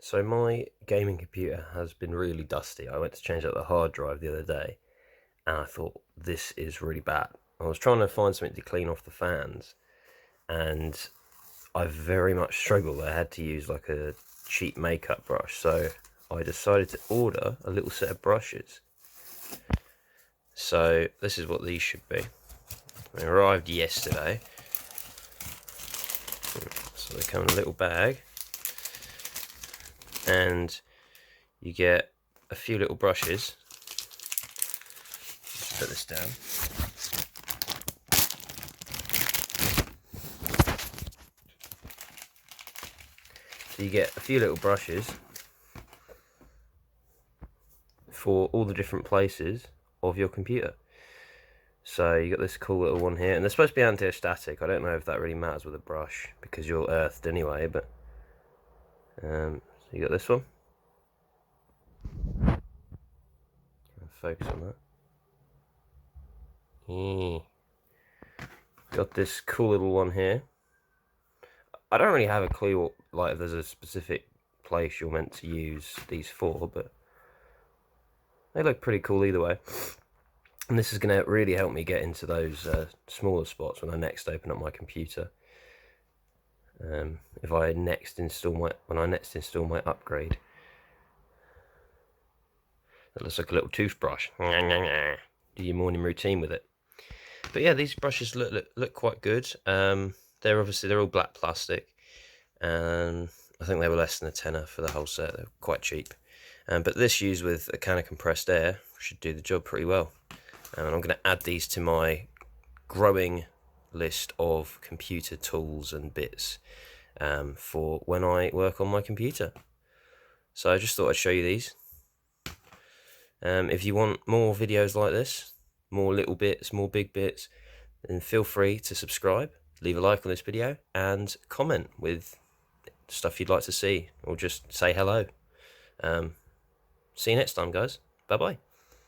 So my gaming computer has been really dusty. I went to change out the hard drive the other day and I thought this is really bad. I was trying to find something to clean off the fans and I very much struggled. I had to use like a cheap makeup brush, so I decided to order a little set of brushes. So this is what these should be. They arrived yesterday. So they come in a little bag and you get a few little brushes. Let's put this down. So you get a few little brushes for all the different places of your computer. So you got this cool little one here, and they're supposed to be anti-static. I don't know if that really matters with a brush because you're earthed anyway, but so you got this one. Focus on that. Got this cool little one here. I don't really have a clue what, like, if there's a specific place you're meant to use these for, but they look pretty cool either way. And this is going to really help me get into those smaller spots when I next open up my computer. If I next install my upgrade. That looks like a little toothbrush. Do your morning routine with it. But yeah, these brushes look quite good. They're all black plastic, and I think they were less than a tenner for the whole set. They're quite cheap. But this used with a can of compressed air should do the job pretty well. And I'm going to add these to my growing list of computer tools and bits for when I work on my computer. So I just thought I'd show you these. If you want more videos like this, more little bits, more big bits, then feel free to subscribe, leave a like on this video, and comment with stuff you'd like to see, or just say hello. See you next time, guys. Bye bye.